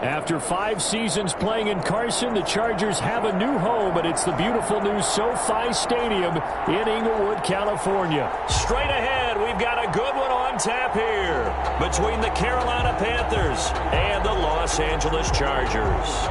After 5 seasons playing in Carson, the Chargers have a new home, and it's the beautiful new SoFi Stadium in Inglewood, California. Straight ahead, we've got a good one on tap here between the Carolina Panthers and the Los Angeles Chargers.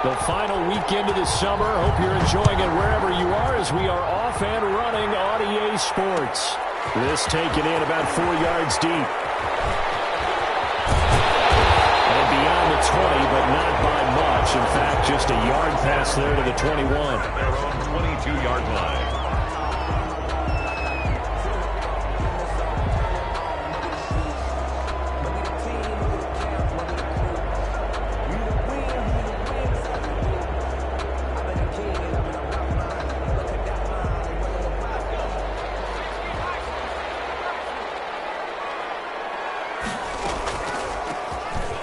The final weekend of the summer. Hope you're enjoying it wherever you are as we are off and running on EA Sports. This taken in about 4 yards deep. And beyond the 20, but not by much. In fact, just a yard pass there to the 21. Their own 22-yard line.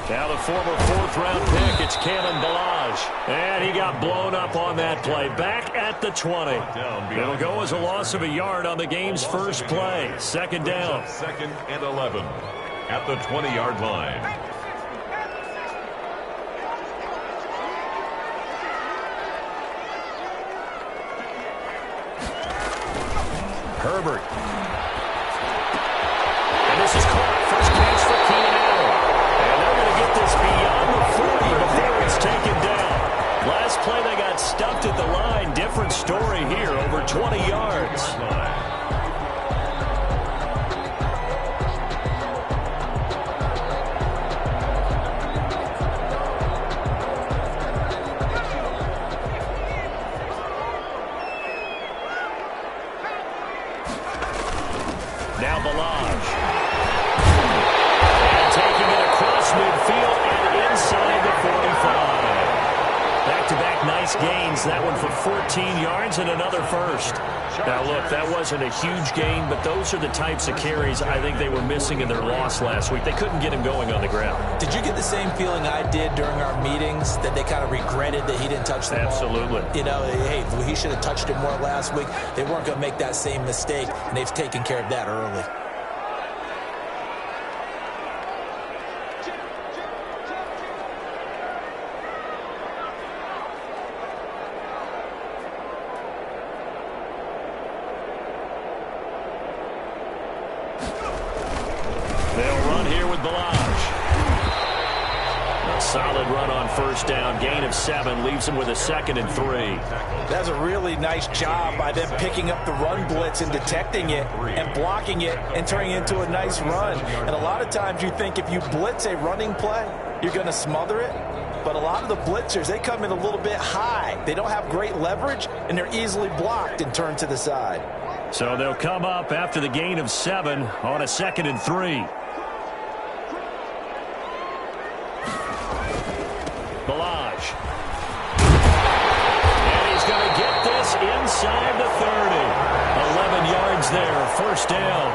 Now the former 4th-round pick, it's Kalen Ballage. And he got blown up on that play. Back at the 20. It'll go as a loss of a yard on the game's first play. Second down. 2nd and 11 at the 20-yard line. Herbert. And this is caught. First catch for Keenan Allen. And they're going to get this beyond the 40 before it's taken down. Last play they got stuffed at the line. Different story here. Over 20 yards. Now Ballage. And taking it across midfield and inside the 45. Back-to-back nice gains. That one for 14 yards and another first. Now, look, that wasn't a huge gain, but those are the types of carries I think they were missing in their loss last week. They couldn't get him going on the ground. Did you get the same feeling I did during our meetings, that they kind of regretted that he didn't touch the ball? Absolutely. You know, hey, he should have touched it more last week. They weren't going to make that same mistake, and they've taken care of that early. They'll run here with Ballage. A solid run on first down. Gain of 7 leaves them with a 2nd and 3. That's a really nice job by them picking up the run blitz and detecting it and blocking it and turning it into a nice run. And a lot of times you think if you blitz a running play, you're going to smother it. But a lot of the blitzers, they come in a little bit high. They don't have great leverage, and they're easily blocked and turned to the side. So they'll come up after the gain of 7 on a 2nd and 3. Ballage. And he's going to get this inside the 30. 11 yards there, first down.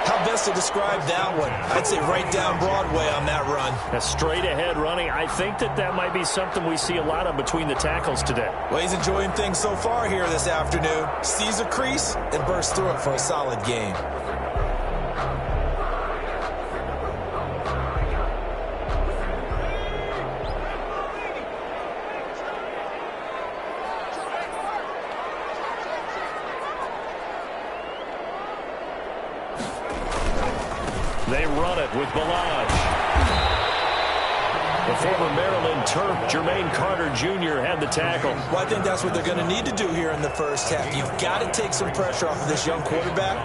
How best to describe that one? I'd say right down Broadway on that run. A straight ahead running. I think that might be something we see a lot of between the tackles today. Well, he's enjoying things so far here this afternoon. Sees a crease and bursts through it for a solid game. They run it with Ballage. The former Maryland Terp, Jermaine Carter Jr. had the tackle. Well, I think that's what they're going to need to do here in the first half. You've got to take some pressure off of this young quarterback,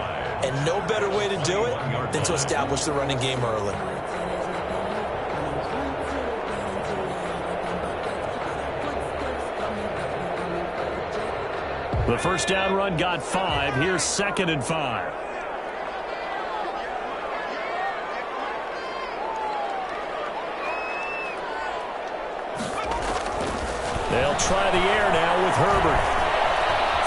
and no better way to do it than to establish the running game early. The first down run got 5. Here's 2nd and 5. They'll try the air now with Herbert.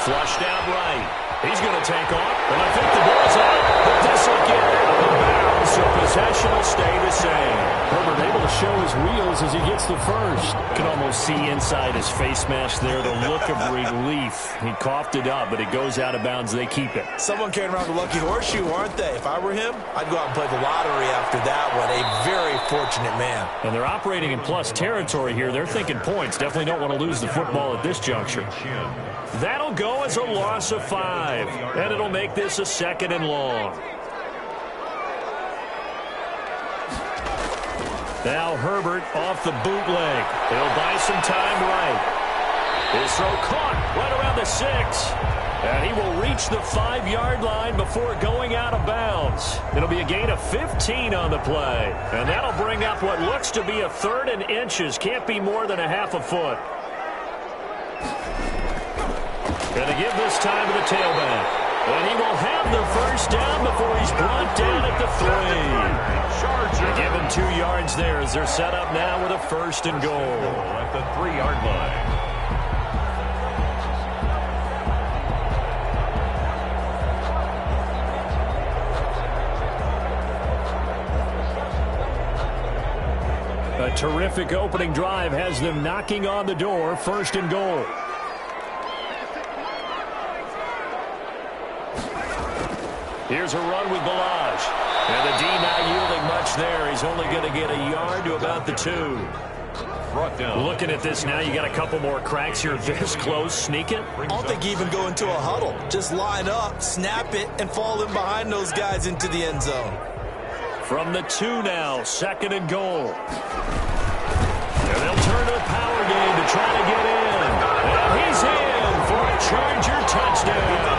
Flushed out right. He's going to take off, and I think the ball's out, but this will get out of bounds, so possession will stay the same. Herbert able to show his wheels as he gets the first. You can almost see inside his face mask there the look of relief. He coughed it up, but it goes out of bounds. They keep it. Someone carrying around the lucky horseshoe, aren't they? If I were him, I'd go out and play the lottery after that one. A very fortunate man. And they're operating in plus territory here. They're thinking points. Definitely don't want to lose the football at this juncture. That'll go as a loss of 5, and it'll make this a 2nd and long. Now Herbert off the bootleg. He'll buy some time right. His throw caught right around the 6. And he will reach the 5-yard line before going out of bounds. It'll be a gain of 15 on the play. And that'll bring up what looks to be a 3rd and inches. Can't be more than a half a foot. Going to give this time to the tailback. And he will have the first down before he's brought down at the 3. Give him 2 yards there as they're set up now with a 1st and goal. At the 3-yard line. A terrific opening drive has them knocking on the door. 1st and goal. Here's a run with Balaj. And the D not yielding much there. He's only going to get a yard to about the 2. Brought down. Looking at this now, you got a couple more cracks here. This close, sneak it. I don't think you even go into a huddle. Just line up, snap it, and fall in behind those guys into the end zone. From the 2 now, 2nd and goal. And they'll turn to a power game to try to get in. And he's in for a Charger touchdown.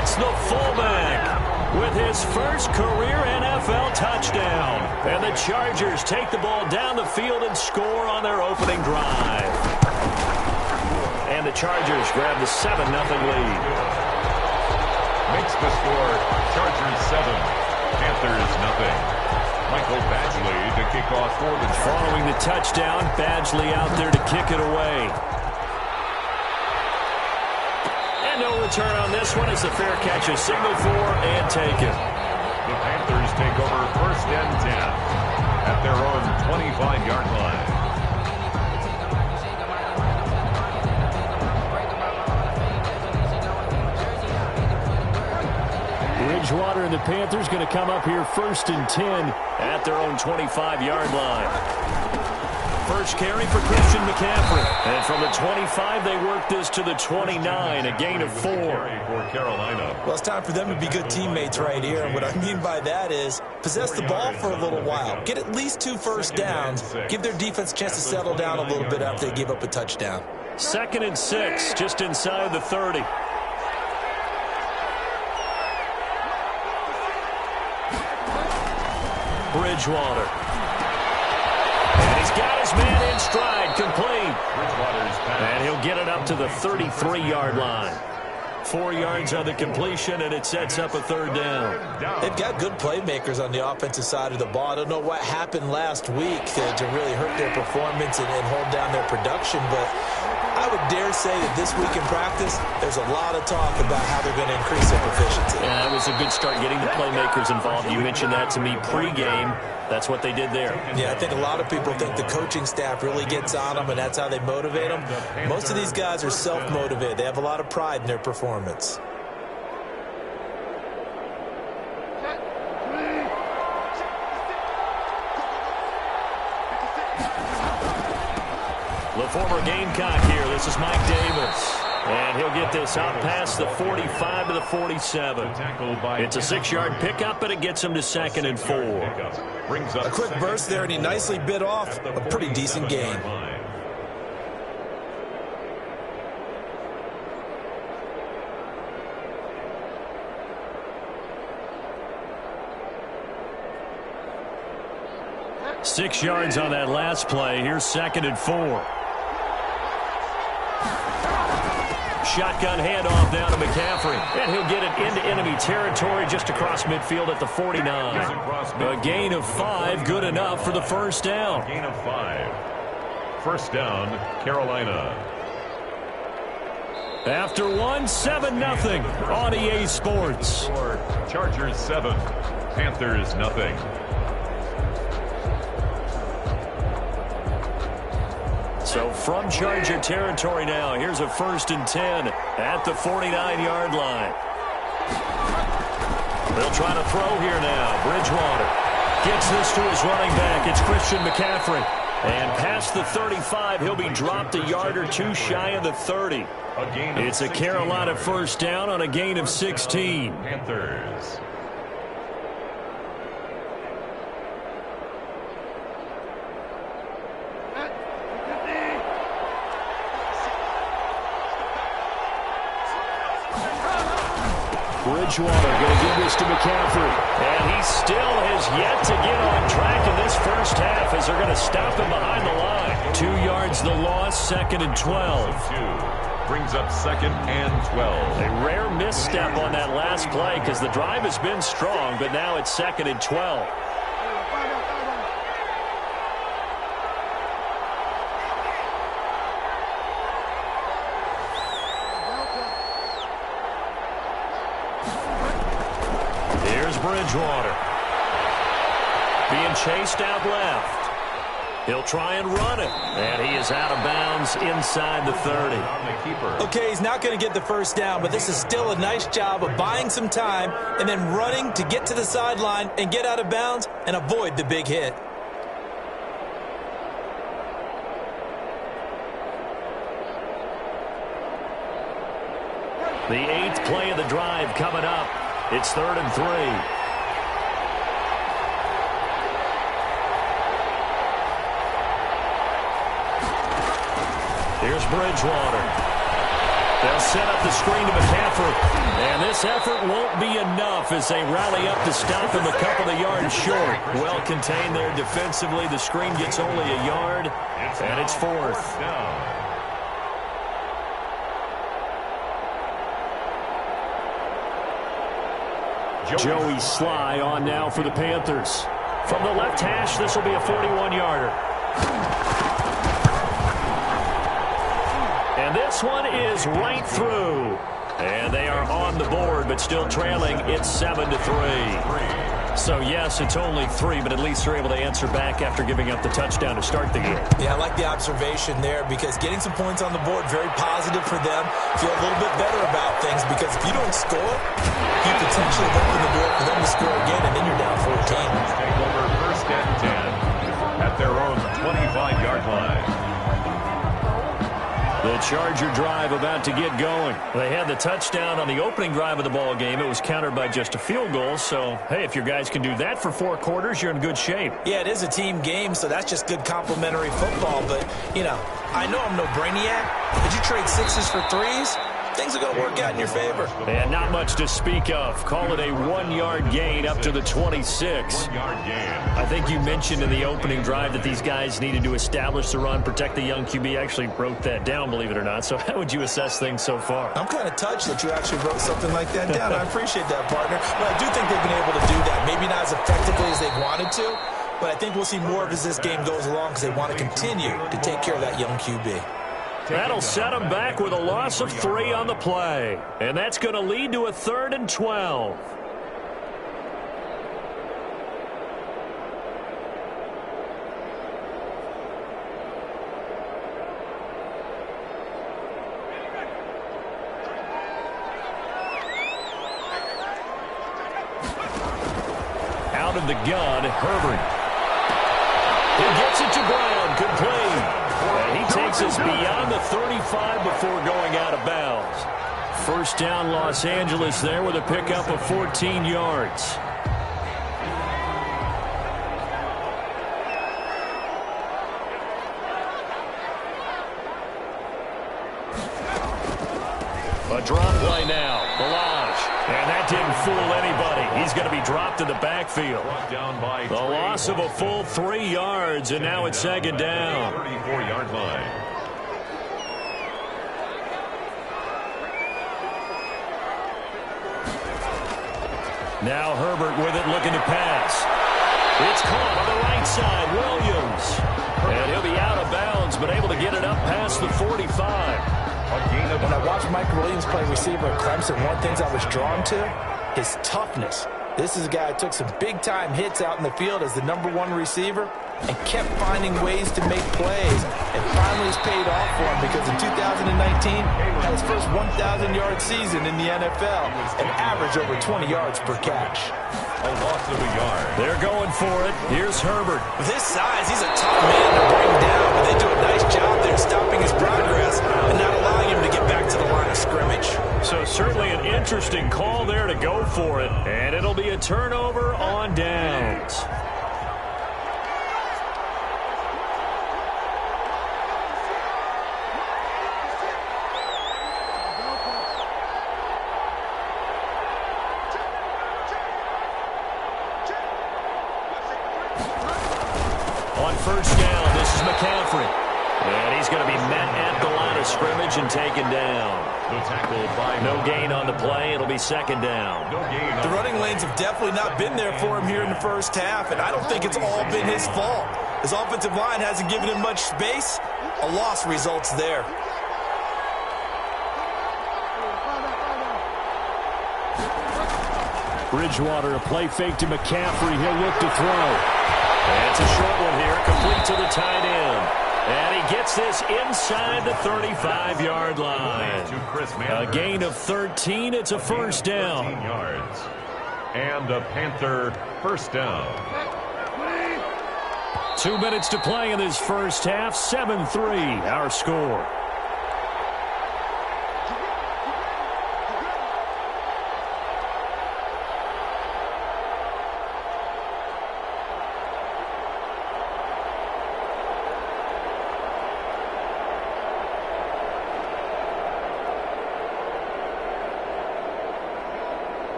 It's the fullback with his first career NFL touchdown. And the Chargers take the ball down the field and score on their opening drive. And the Chargers grab the 7-0 lead. Makes the score Chargers 7, Panthers 0. Michael Badgley to kick off for the Chargers. Following the touchdown, Badgley out there to kick it away. And no return on this one as the fair catch is signaled for and taken. The Panthers take over 1st and 10 at their own 25-yard line. Bridgewater and the Panthers going to come up here 1st and 10 at their own 25-yard line. First carry for Christian McCaffrey. And from the 25, they work this to the 29, a gain of 4. For Carolina. Well, it's time for them to be good teammates right here. And what I mean by that is possess the ball for a little while. Get at least 2 first downs. Give their defense a chance to settle down a little bit after they give up a touchdown. 2nd and 6, just inside the 30. Bridgewater. And he's got his man in stride, complete. And he'll get it up to the 33-yard line. 4 yards on the completion, and it sets up a 3rd down. They've got good playmakers on the offensive side of the ball. I don't know what happened last week to really hurt their performance and hold down their production, but I would dare say that this week in practice, there's a lot of talk about how they're going to increase their proficiency. Yeah, that was a good start getting the playmakers involved. You mentioned that to me pregame. That's what they did there. Yeah, I think a lot of people think the coaching staff really gets on them, and that's how they motivate them. Most of these guys are self-motivated. They have a lot of pride in their performance. The former Gamecock here. This is Mike Davis. And he'll get this out past the 45 to the 47. It's a 6-yard pickup, but it gets him to 2nd and 4. A quick burst there, and he nicely bit off a pretty decent gain. Six yards on that last play. Here's 2nd and 4. Shotgun handoff down to McCaffrey. And he'll get it into enemy territory just across midfield at the 49. A gain of 5, good enough for the first down. Gain of 5. First down, Carolina. After one, 7-0 on EA Sports. Chargers 7, Panthers nothing. So from Charger territory now, here's a 1st and 10 at the 49-yard line. They'll try to throw here now. Bridgewater gets this to his running back. It's Christian McCaffrey. And past the 35, he'll be dropped a yard or two shy of the 30. It's a Carolina 1st down on a gain of 16. Panthers. Bridgewater going to give this to McCaffrey. And he still has yet to get on track in this first half as they're going to stop him behind the line. 2 yards the loss, 2nd and 12. Brings up 2nd and 12. A rare misstep on that last play because the drive has been strong, but now it's 2nd and 12. Bridgewater being chased out left. He'll try and run it. And he is out of bounds inside the 30. Okay, he's not going to get the 1st down, but this is still a nice job of buying some time and then running to get to the sideline and get out of bounds and avoid the big hit. The 8th play of the drive coming up. It's 3rd and 3. Here's Bridgewater. They'll set up the screen to McCaffrey. And this effort won't be enough as they rally up to stop him a couple of yards short. Well contained there defensively. The screen gets only a yard, and it's 4th. Joey Sly on now for the Panthers. From the left hash, this will be a 41-yarder. And this one is right through. And they are on the board, but still trailing. It's 7-3. So, yes, it's only 3, but at least they're able to answer back after giving up the touchdown to start the game. Yeah, I like the observation there because getting some points on the board, very positive for them. Feel a little bit better about things because if you don't score, you potentially open the door for them to score again, and then you're down 14. Take over 1st and 10 at their own 25-yard line. The Charger drive about to get going. They had the touchdown on the opening drive of the ball game. It was countered by just a field goal. So, hey, if your guys can do that for 4 quarters, you're in good shape. Yeah, it is a team game, so that's just good complimentary football. But, you know, I know I'm no brainiac, but you trade 6s for 3s, things are going to work out in your favor. And not much to speak of. Call it a 1-yard gain up to the 26. 1-yard gain. I think you mentioned in the opening drive that these guys needed to establish the run, protect the young QB. I actually wrote that down, believe it or not. So how would you assess things so far? I'm kind of touched that you actually wrote something like that down. I appreciate that, partner. But I do think they've been able to do that. Maybe not as effectively as they wanted to, but I think we'll see more of as this game goes along because they want to continue to take care of that young QB. That'll set them back with a loss of 3 on the play. And that's going to lead to a 3rd and 12. Out of the gun, Herbert. He gets it to Brown, complete. And he takes us beyond the 35 before going out of bounds. 1st down, Los Angeles there with a pickup of 14 yards. A drop play now. Balaj. And that didn't fool anybody. He's going to be dropped in the backfield. The loss of a full 3 yards, and now it's 2nd down. 34-yard line. Now Herbert with it, looking to pass. It's caught on the right side. Williams. And he'll be out of bounds, but able to get it up past the 45. When I watched Mike Williams play receiver at Clemson, one of the things I was drawn to, his toughness. This is a guy who took some big-time hits out in the field as the #1 receiver and kept finding ways to make plays. And finally it's paid off for him because in 2019, had his first 1,000-yard season in the NFL and averaged over 20 yards per catch. A loss of a yard. They're going for it. Here's Herbert. With his size, he's a tough man to bring down, but they do a nice job there stopping his progress and not allowing him to get back to the line of scrimmage. So certainly an interesting call there to go for it. And it'll be a turnover on downs. On first down, this is McCaffrey. And he's going to be met at the line of scrimmage and taken down. The tackle by No gain on the play. It'll be second down. No gain. The running lanes have definitely not been there for him here in the first half, and I don't think it's all been his fault. His offensive line hasn't given him much space. A loss results there. Bridgewater, a play fake to McCaffrey. He'll look to throw. And it's a short one here, complete to the tight end. And he gets this inside the 35-yard line. A gain of 13. It's a first down. 13 yards. And a Panther first down. 2 minutes to play in this first half. 7-3, our score.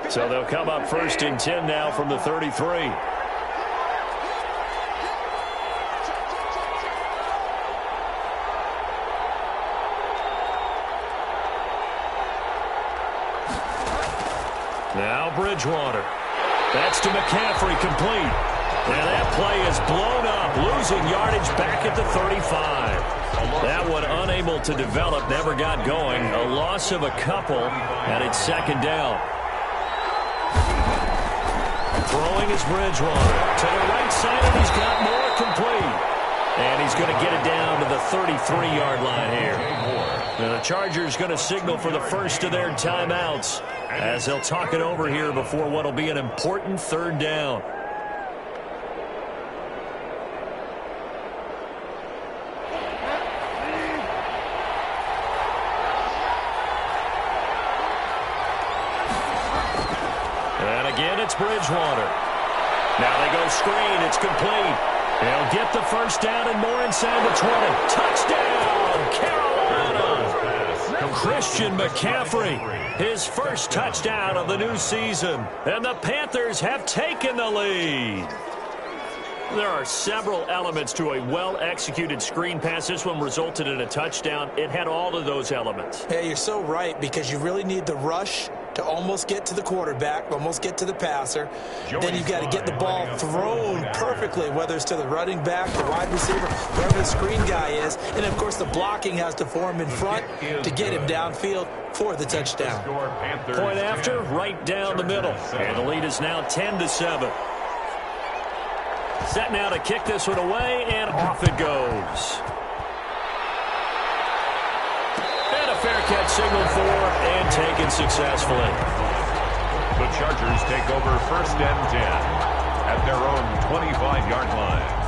So they'll come up first and 10 now from the 33. Now Bridgewater. That's to McCaffrey, complete. And that play is blown up, losing yardage back at the 35. That one unable to develop, never got going. A loss of a couple, and it's second down. Throwing is Bridgewater to the right side, and he's got more, complete. And he's going to get it down to the 33-yard line here. Now the Chargers going to signal for the first of their timeouts as they'll talk it over here before what will be an important third down. And again, it's Bridgewater. Now they go screen. It's complete. They'll get the first down and more inside the 20. Touchdown, Carolina. Christian McCaffrey, his first touchdown of the new season. And the Panthers have taken the lead. There are several elements to a well-executed screen pass. This one resulted in a touchdown. It had all of those elements. Yeah, you're so right, because you really need the rush to almost get to the quarterback, almost get to the passer. Then you've got to get the ball thrown perfectly, whether it's to the running back, the wide receiver, wherever the screen guy is. And, of course, the blocking has to form in front to get him downfield for the touchdown. Point after, right down the middle. And the lead is now 10-7. Set now to kick this one away, and off it goes. And a fair catch signal for and taken successfully. The Chargers take over first and 10 at their own 25-yard line.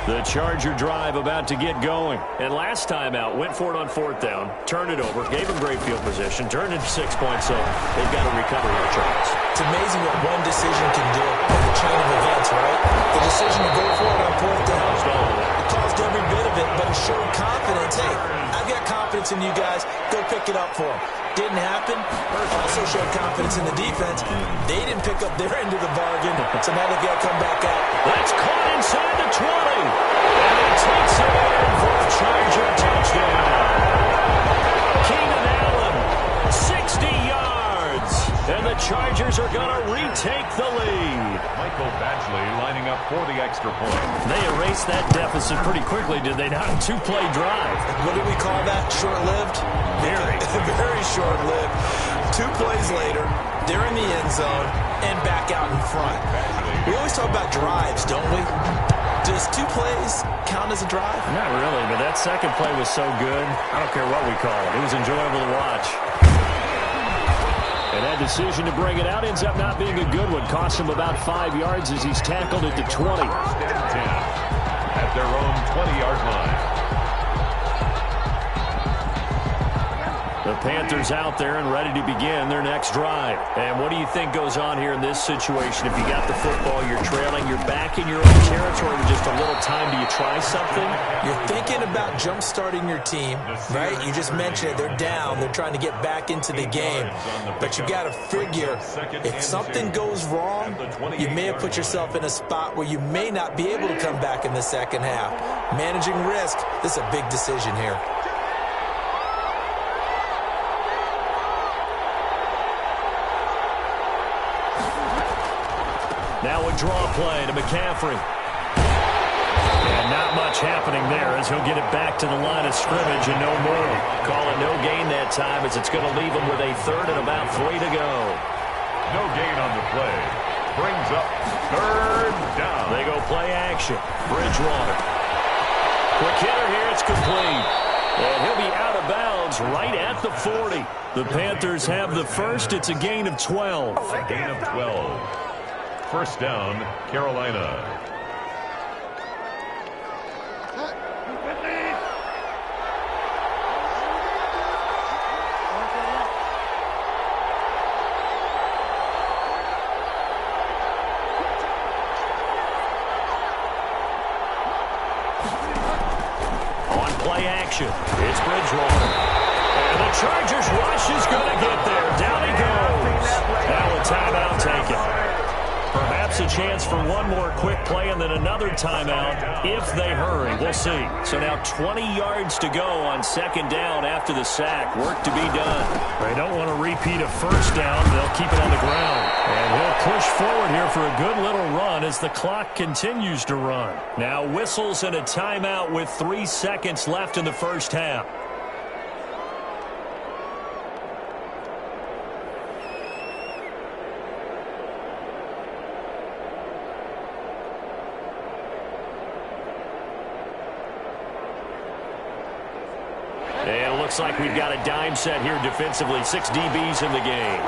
The Charger drive about to get going. And last time out, went for it on fourth down, turned it over, gave him great field position, turned it 6 points. So they've got to recover here, Charles. It's amazing what one decision can do in the chain of events, right? The decision to go for it on fourth down, it caused every bit of it, but it showed confidence. Hey, I've got confidence in you guys. Go pick it up for them. Didn't happen. Also showed confidence in the defense. They didn't pick up their end of the bargain, so now they've got to come back out. That's caught inside the 20. And he takes it in for a Charger touchdown. Keenan Allen, 60 yards. And the the Chargers are going to retake the lead. Michael Badgley lining up for the extra point. They erased that deficit pretty quickly, did they not? A two-play drive. What do we call that? Short-lived? Very. Very short-lived. 2 plays later, they're in the end zone and back out in front. We always talk about drives, don't we? Does 2 plays count as a drive? Not really, but that second play was so good. I don't care what we call it. It was enjoyable to watch. And that decision to bring it out ends up not being a good one. Cost him about 5 yards as he's tackled at the 20. 10 at their own 20-yard line. The Panthers out there and ready to begin their next drive. And what do you think goes on here in this situation? If you got the football, you're trailing, you're back in your own territory with just a little time. Do you try something? You're thinking about jump-starting your team, right? You just mentioned it. They're down. They're trying to get back into the game. But you got to figure, if something goes wrong, you may have put yourself in a spot where you may not be able to come back in the second half. Managing risk, this is a big decision here. Now a draw play to McCaffrey. And not much happening there as he'll get it back to the line of scrimmage and no more. Call it no gain that time as it's going to leave him with a 3rd and about 3 to go. No gain on the play. Brings up 3rd down. They go play action. Bridgewater. Quick hitter here. It's complete. And he'll be out of bounds right at the 40. The Panthers have the first. It's a gain of 12. A gain of 12. First down, Carolina. On play action, it's Bridgewater. And the Chargers rush is going to get there. Down he goes. Now a timeout taken. Perhaps a chance for one more quick play and then another timeout if they hurry. We'll see. So now 20 yards to go on 2nd down after the sack. Work to be done. They don't want to repeat a first down. They'll keep it on the ground. And he'll push forward here for a good little run as the clock continues to run. Now whistles and a timeout with 3 seconds left in the first half. And it looks like we've got a dime set here defensively. 6 DBs in the game.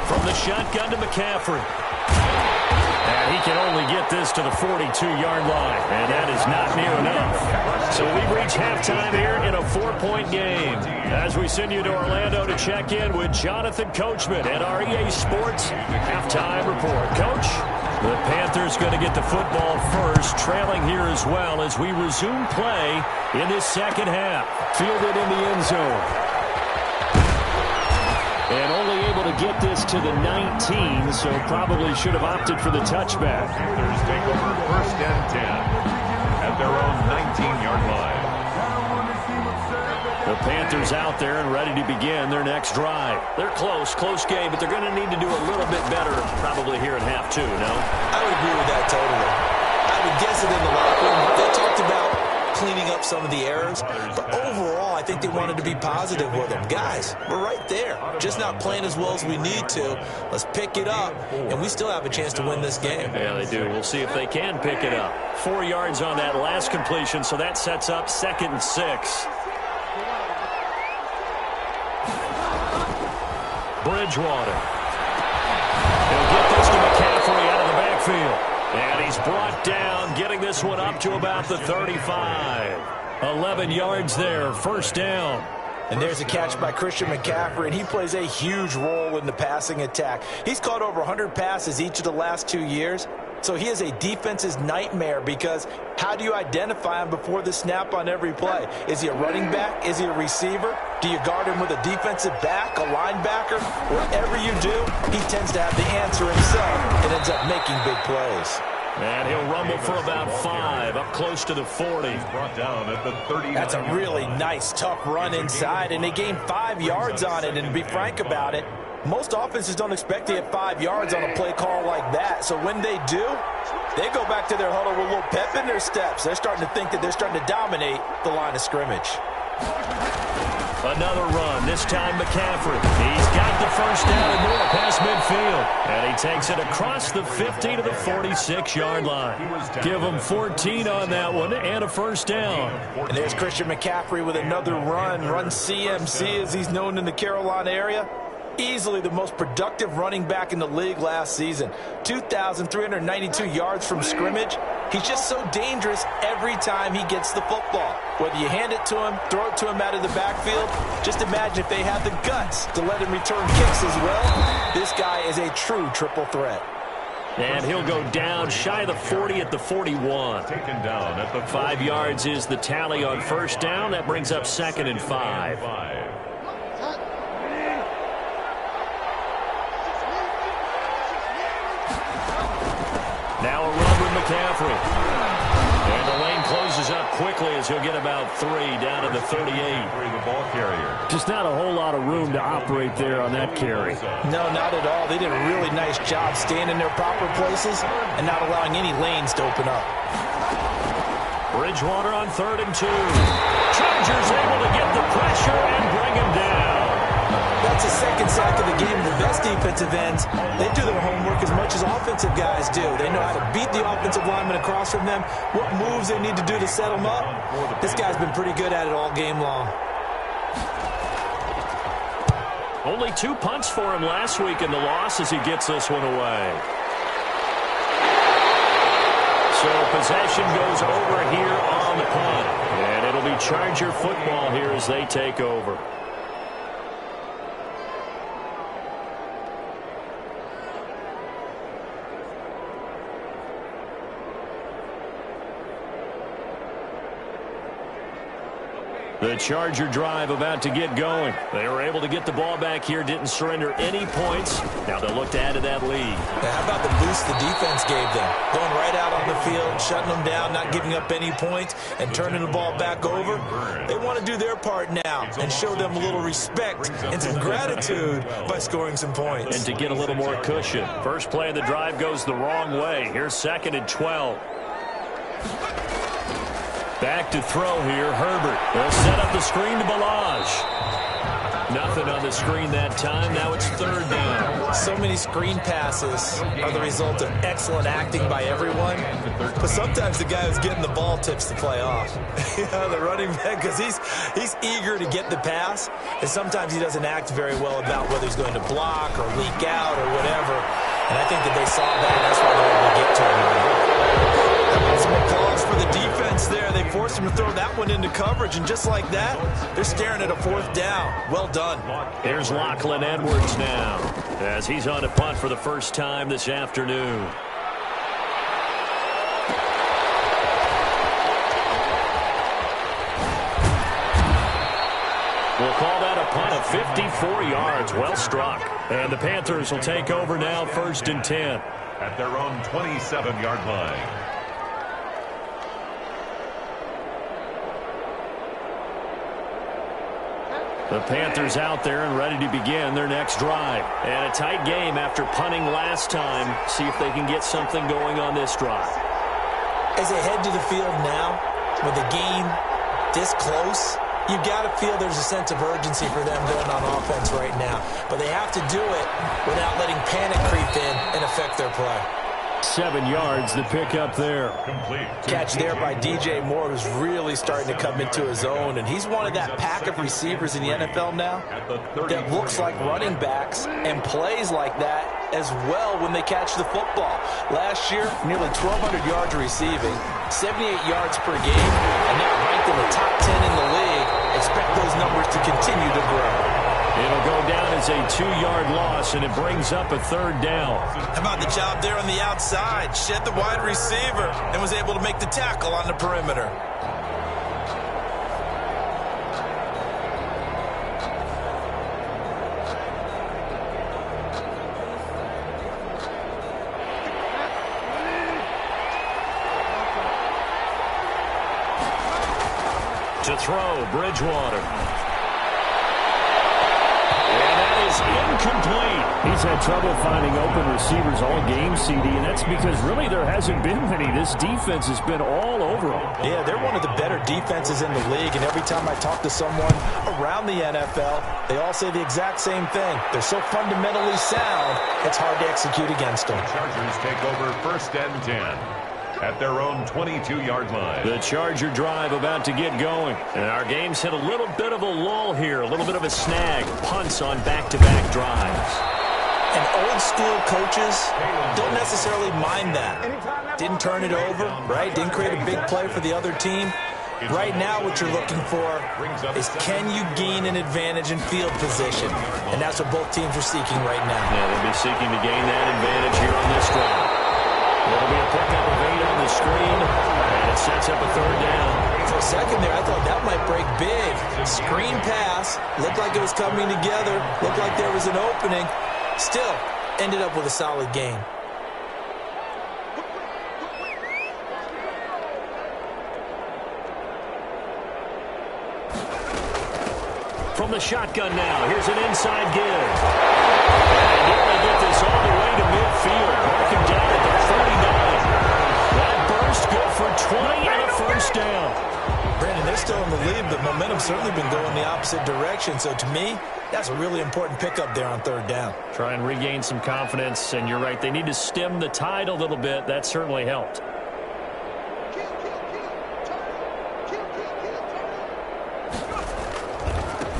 From the shotgun to McCaffrey. And he can only get this to the 42-yard line. And that is not near enough. So we reach halftime here in a 4-point game. As we send you to Orlando to check in with Jonathan Coachman at our EA Sports Halftime Report. Coach? The Panthers going to get the football first, trailing here as well as we resume play in this second half. Fielded in the end zone. And only able to get this to the 19, so probably should have opted for the touchback. Panthers take over 1st and 10 at their own 19-yard line. The Panthers out there and ready to begin their next drive. They're close game, but they're going to need to do a little bit better probably here in half 2, no? I would agree with that totally. I would guess it in the locker room. They talked about cleaning up some of the errors, but overall, I think they wanted to be positive with them. Guys, we're right there. Just not playing as well as we need to. Let's pick it up, and we still have a chance to win this game. Yeah, they do. We'll see if they can pick it up. 4 yards on that last completion, so that sets up 2nd and 6. Bridgewater. He'll get this to McCaffrey out of the backfield. And he's brought down, getting this one up to about the 35. 11 yards there, 1st down. And there's a catch by Christian McCaffrey, and he plays a huge role in the passing attack. He's caught over 100 passes each of the last 2 years. So he is a defense's nightmare because how do you identify him before the snap on every play? Is he a running back? Is he a receiver? Do you guard him with a defensive back, a linebacker? Whatever you do, he tends to have the answer himself and ends up making big plays. And he'll rumble for about 5, up close to the 40. Brought down at the 30. That's a really nice, tough run inside, and they gained 5 yards on it. And to be frank about it, most offenses don't expect to get 5 yards on a play call like that. So when they do, they go back to their huddle with a little pep in their steps. They're starting to think that they're starting to dominate the line of scrimmage. Another run, this time McCaffrey. He's got the first down and more past midfield. And he takes it across the 50 to the 46-yard line. Give him 14 on that one and a first down. And there's Christian McCaffrey with another run CMC as he's known in the Carolina area. Easily the most productive running back in the league last season. 2,392 yards from scrimmage. He's just so dangerous every time he gets the football. Whether you hand it to him, throw it to him out of the backfield, just imagine if they had the guts to let him return kicks as well. This guy is a true triple threat. And he'll go down shy of the 40 at the 41. Taken down at the 5 yards is the tally on first down. That brings up 2nd and 5. Now a run with McCaffrey. And the lane closes up quickly as he'll get about 3 down to the 38. The ball carrier. Just not a whole lot of room to operate there on that carry. No, not at all. They did a really nice job staying in their proper places and not allowing any lanes to open up. Bridgewater on 3rd and 2. Chargers able to get the pressure and bring him down. That's the second sack of the game. The best defensive ends, they do their homework as much as offensive guys do. They know how to beat the offensive lineman across from them, what moves they need to do to set them up. This guy's been pretty good at it all game long. Only 2 punts for him last week in the loss as he gets this one away. So possession goes over here on the punt. And it'll be Charger football here as they take over. The Charger drive about to get going. They were able to get the ball back here, didn't surrender any points. Now they'll look to add to that lead. Now, how about the boost the defense gave them? Going right out on the field, shutting them down, not giving up any points, and turning the ball back over. They want to do their part now and show them a little respect and some gratitude by scoring some points. And to get a little more cushion. First play of the drive goes the wrong way. Here's 2nd and 12. Back to throw here, Herbert. They'll set up the screen to Balazs. Nothing on the screen that time. Now it's 3rd down. So many screen passes are the result of excellent acting by everyone. But sometimes the guy who's getting the ball tips the play off. The running back, because he's eager to get the pass. And sometimes he doesn't act very well about whether he's going to block or leak out or whatever. And I think that they saw that. That's why they were able to get to him. Some applause for the defense there. They forced him to throw that one into coverage, and just like that, they're staring at a 4th down. Well done. Here's Lachlan Edwards now, as he's on a punt for the first time this afternoon. We'll call that a punt of 54 yards. Well struck. And the Panthers will take over now, 1st and 10. At their own 27-yard line. The Panthers out there and ready to begin their next drive. And a tight game after punting last time. See if they can get something going on this drive. As they head to the field now, with the game this close, you've got to feel there's a sense of urgency for them going on offense right now. But they have to do it without letting panic creep in and affect their play. 7 yards, the pickup there. Catch there by DJ Moore, who's really starting to come into his own. And he's one of that pack of receivers in the NFL now that looks like running backs and plays like that as well when they catch the football. Last year, nearly 1,200 yards receiving, 78 yards per game, and now ranked in the top 10 in the league. Expect those numbers to continue to grow. It'll go down as a 2-yard loss, and it brings up a 3rd down. How about the job there on the outside? Shed the wide receiver and was able to make the tackle on the perimeter. throw, Bridgewater. And that is incomplete. He's had trouble finding open receivers all game, CD, and that's because really there hasn't been many. This defense has been all over them. Yeah, they're one of the better defenses in the league, and every time I talk to someone around the NFL, they all say the exact same thing. They're so fundamentally sound, it's hard to execute against them. Chargers take over 1st and 10 at their own 22-yard line. The Charger drive about to get going. And our game's hit a little bit of a lull here, a little bit of a snag. Punts on back-to-back drives. And old-school coaches don't necessarily mind that. Didn't turn it over, right? Didn't create a big play for the other team. Right now what you're looking for is can you gain an advantage in field position? And that's what both teams are seeking right now. Yeah, they'll be seeking to gain that advantage here on this drive. There'll be a pickup of 8 on the screen, and it sets up a 3rd down. For a second there, I thought that might break big. Screen pass, looked like it was coming together, looked like there was an opening. Still, ended up with a solid gain. From the shotgun now, here's an inside give. And here they get this all the way to midfield. Marking down at the 39. That burst good for 20 and a 1st down. Brandon, they're still in the lead, but momentum's certainly been going the opposite direction. So to me, that's a really important pickup there on 3rd down. Try and regain some confidence, and you're right, they need to stem the tide a little bit. That certainly helped.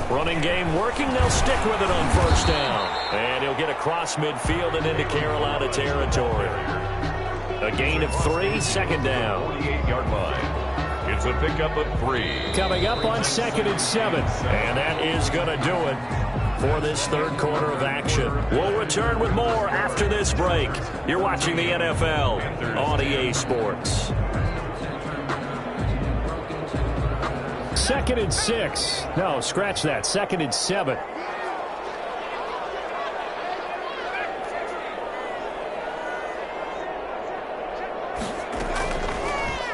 Running game working. They'll stick with it on 1st down. And he'll get across midfield and into Carolina territory. A gain of 3, 2nd down. 48-yard line. It's a pickup of 3. Coming up on 2nd and 7. And that is going to do it for this 3rd quarter of action. We'll return with more after this break. You're watching the NFL on EA Sports. 2nd and 6. No, scratch that. 2nd and 7.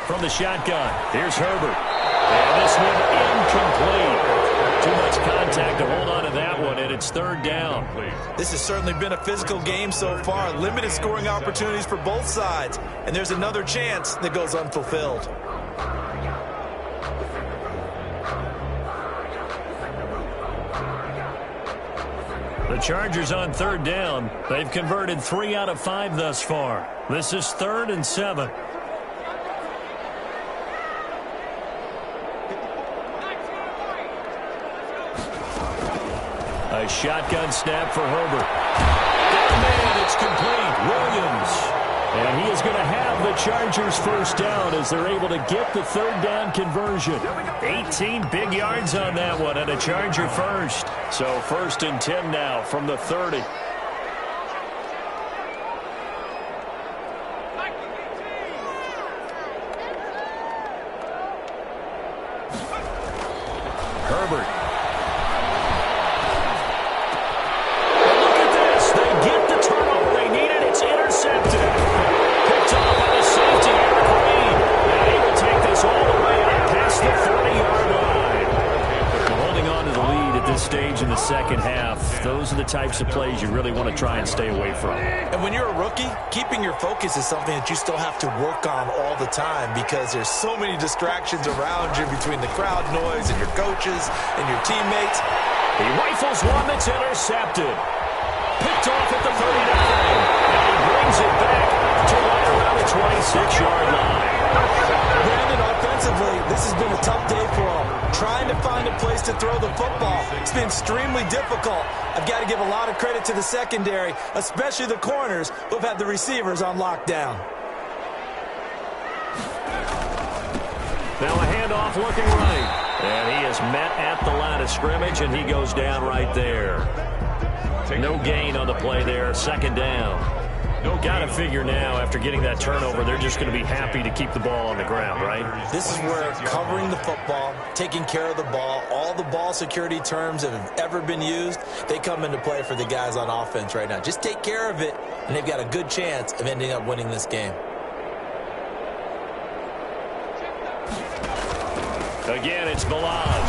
From the shotgun, here's Herbert. And this one incomplete. Too much contact to hold on to that one, and it's 3rd down. This has certainly been a physical game so far. Limited scoring opportunities for both sides. And there's another chance that goes unfulfilled. The Chargers on 3rd down. They've converted 3 out of 5 thus far. This is 3rd and 7. A shotgun snap for Herbert. Man, it's complete. Williams. And he is going to have the Chargers 1st down as they're able to get the 3rd down conversion. 18 big yards on that one and a Charger 1st. So 1st and 10 now from the 30. Herbert. And look at this. They get the turnover they needed. It's intercepted. Picked off by the safety, Eric Reed. And he will take this all the way out past the 40-yard line. Holding on to the lead at this stage in the 2nd half. Those are the types of plays you really want to try and stay away from. And when you're a rookie, keeping your focus is something that you still have to work on all the time because there's so many distractions around you between the crowd noise and your coaches and your teammates. He rifles one that's intercepted. Picked off at the 39. And he brings it back to right around the 26-yard line. Brandon, offensively, this has been a tough day for him. Trying to find a place to throw the football. It's been extremely difficult. I've got to give a lot of credit to the secondary, especially the corners who've had the receivers on lockdown. Now a handoff looking right. And he is met at the line of scrimmage, and he goes down right there. No gain on the play there. 2nd down. Got to figure now, after getting that turnover, they're just going to be happy to keep the ball on the ground, right? This is where covering the football, taking care of the ball, all the ball security terms that have ever been used, they come into play for the guys on offense right now. Just take care of it, and they've got a good chance of ending up winning this game. Again, it's Balaj.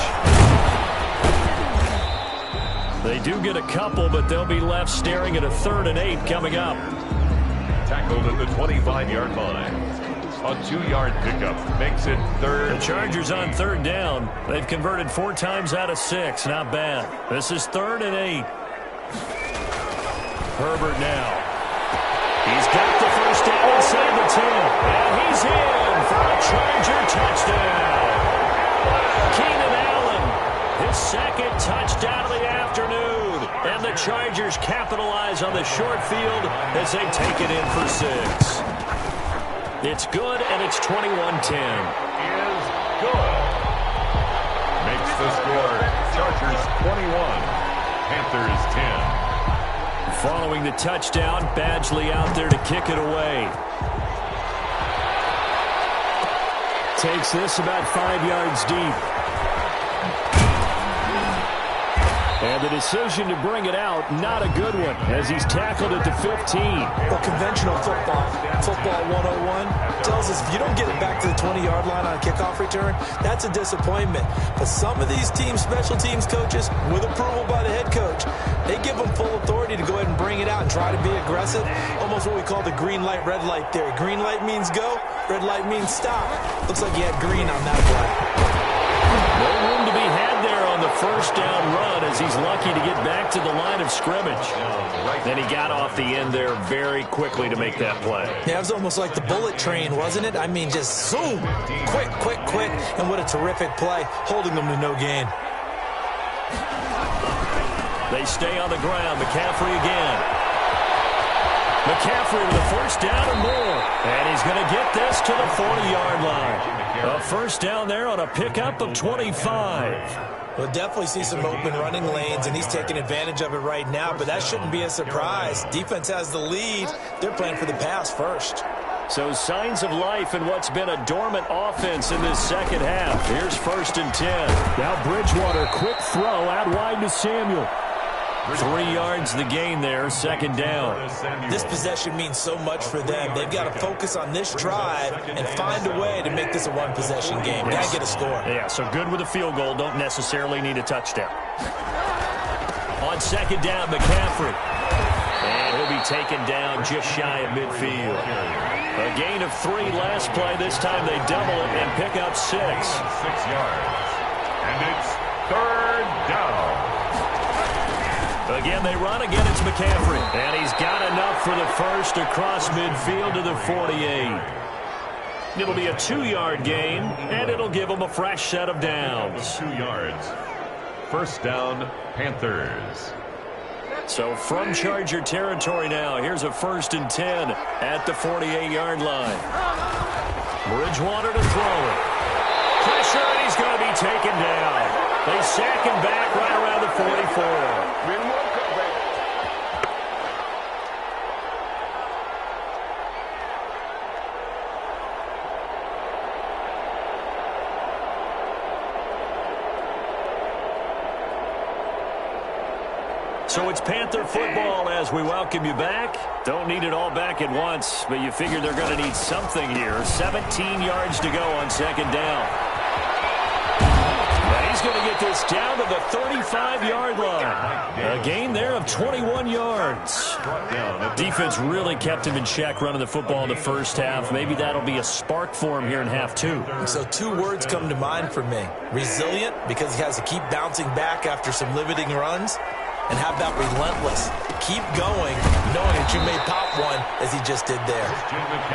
They do get a couple, but they'll be left staring at a 3rd and 8 coming up. Tackled at the 25-yard line. A 2-yard pickup makes it 3rd. The Chargers on 3rd down. They've converted 4 times out of 6. Not bad. This is 3rd and 8. Herbert now. He's got the first down inside the 10. And he's in for a Charger touchdown. Keenan Allen, his 2nd touchdown of the afternoon. And the Chargers capitalize on the short field as they take it in for 6. It's good, and it's 21-10. Is good. Makes the score Chargers 21, Panthers 10. Following the touchdown, Badgley out there to kick it away. Takes this about 5 yards deep. And the decision to bring it out, not a good one, as he's tackled at the 15. Well, conventional football 101, tells us if you don't get it back to the 20-yard line on a kickoff return, that's a disappointment. But some of these special teams coaches, with approval by the head coach, they give them full authority to go ahead and bring it out and try to be aggressive. Almost what we call the green light, red light theory. Green light means go, red light means stop. Looks like he had green on that play. No room to be had there on the first down run as he's lucky to get back to the line of scrimmage. Then he got off the end there very quickly to make that play. Yeah, it was almost like the bullet train, wasn't it? I mean, just zoom, quick, and what a terrific play, holding them to no gain. They stay on the ground. McCaffrey again. McCaffrey with a first down and more. And he's going to get this to the 40-yard line. A first down there on a pickup of 25. We'll definitely see some open running lanes, and he's taking advantage of it right now, but that shouldn't be a surprise. Defense has the lead. They're playing for the pass first. So signs of life in what's been a dormant offense in this second half. Here's 1st and 10. Now Bridgewater, quick throw out wide to Samuel. 3 yards the gain there, 2nd down. This possession means so much for them. They've got to focus on this drive and find a way to make this a one-possession game. Got to get a score. Yeah, so good with a field goal. Don't necessarily need a touchdown. On 2nd down, McCaffrey. And he'll be taken down just shy of midfield. A gain of 3 last play. This time they double it and pick up 6. 6 yards. And it's 3rd down. Again, they run. Again, it's McCaffrey. And he's got enough for the first across midfield to the 48. It'll be a 2-yard gain, and it'll give them a fresh set of downs. 2 yards. 1st down, Panthers. So from Charger territory now, here's a 1st and 10 at the 48-yard line. Bridgewater to throw it. Pressure, and he's going to be taken down. They sack him back right around the 44. So it's Panther football as we welcome you back. Don't need it all back at once, but you figure they're going to need something here. 17 yards to go on 2nd down. And he's going to get this down to the 35-yard line. A gain there of 21 yards. Defense really kept him in check running the football in the first half. Maybe that'll be a spark for him here in half 2. So 2 words come to mind for me. Resilient, because he has to keep bouncing back after some limiting runs. And how about relentless? Keep going, knowing that you may pop one, as he just did there.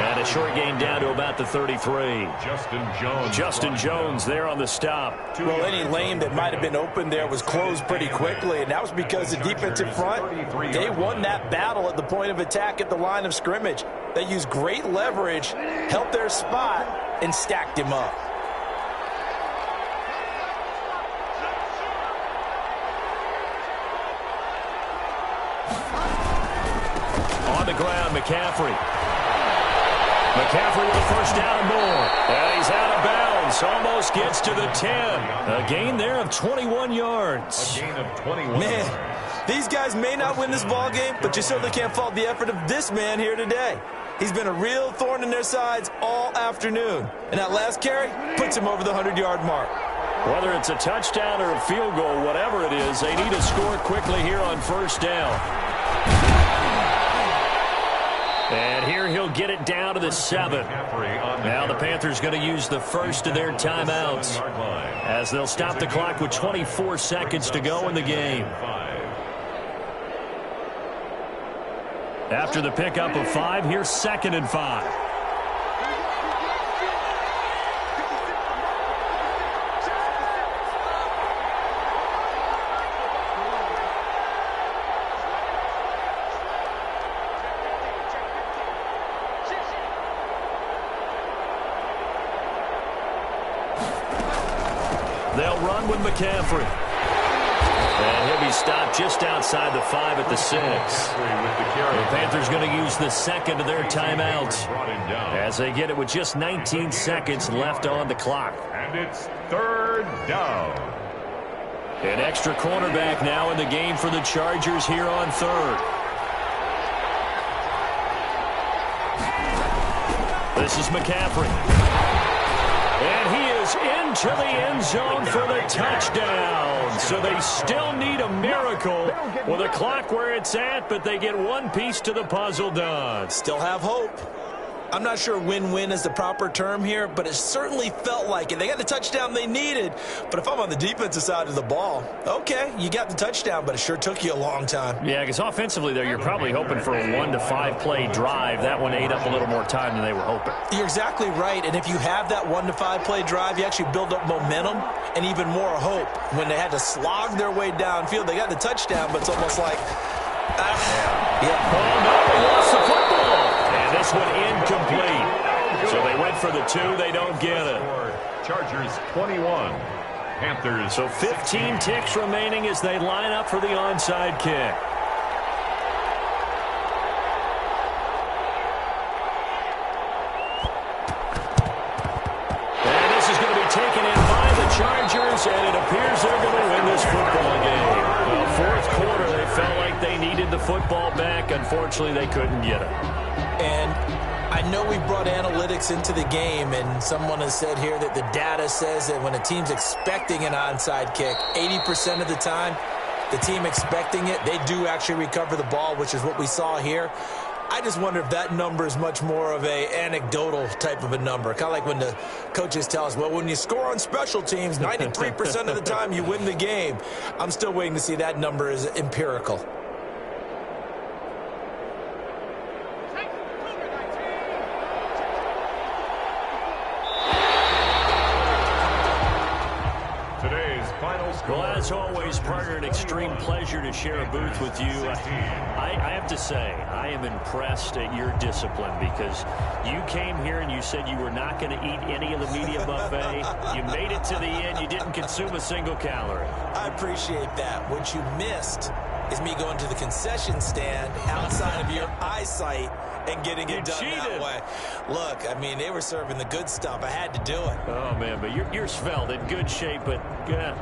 And a short gain down to about the 33. Justin Jones there on the stop. Well, any lane that might have been open there was closed pretty quickly, and that was because the defensive front, they won that battle at the point of attack at the line of scrimmage. They used great leverage, held their spot, and stacked him up. On the ground, McCaffrey. McCaffrey with a first down and more. And he's out of bounds. Almost gets to the 10. A gain there of 21 yards. A gain of 21 Man, these guys may not win this ball game, but you certainly can't fault the effort of this man here today. He's been a real thorn in their sides all afternoon. And that last carry puts him over the 100-yard mark. Whether it's a touchdown or a field goal, whatever it is, they need to score quickly here on first down. And here he'll get it down to the 7. Now the Panthers going to use the first of their timeouts as they'll stop the clock with 24 seconds to go in the game. After the pickup of 5, here's 2nd and 5. They'll run with McCaffrey. And he'll be stopped just outside the 5 at the 6. The Panthers going to use the second of their timeouts as they get it with just 19 seconds left on the clock. And it's 3rd down. An extra cornerback now in the game for the Chargers here on 3rd. This is McCaffrey. And he is into the end zone for the touchdown. So they still need a miracle with a clock where it's at, but they get one piece to the puzzle done. Still have hope. I'm not sure win-win is the proper term here, but it certainly felt like it. They got the touchdown they needed, but if I'm on the defensive side of the ball, okay, you got the touchdown, but it sure took you a long time. Yeah, because offensively there, you're probably hoping for a 1 to 5 play drive. That one ate up a little more time than they were hoping. You're exactly right, and if you have that 1 to 5 play drive, you actually build up momentum and even more hope. When they had to slog their way downfield, they got the touchdown, but it's almost like, Oh, no, they lost the football. And this one incomplete. So they went for the 2. They don't get it. Chargers 21. Panthers. So 15 ticks remaining as they line up for the onside kick. And this is going to be taken in by the Chargers, and it appears they're going to win this football game. Well, 4th quarter, they felt like they needed the football back. Unfortunately, they couldn't get it. And I know we brought analytics into the game, and someone has said here that the data says that when a team's expecting an onside kick, 80% of the time, the team expecting it, they do actually recover the ball, which is what we saw here. I just wonder if that number is much more of a anecdotal type of a number. Kind of like when the coaches tell us, well, when you score on special teams, 93% of the time you win the game. I'm still waiting to see that number is empirical. Well, as always, partner, an extreme pleasure to share a booth with you. I have to say, I am impressed at your discipline because you came here and you said you were not going to eat any of the media buffet. You made it to the end. You didn't consume a single calorie. I appreciate that. What you missed is me going to the concession stand outside of your eyesight and getting it done that way. Look, I mean, they were serving the good stuff. I had to do it. Oh, man, but you're svelte, in good shape, but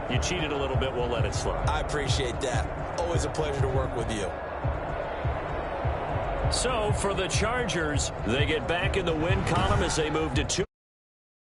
you cheated a little bit. We'll let it slide. I appreciate that. Always a pleasure to work with you. So, for the Chargers, they get back in the win column as they move to 2.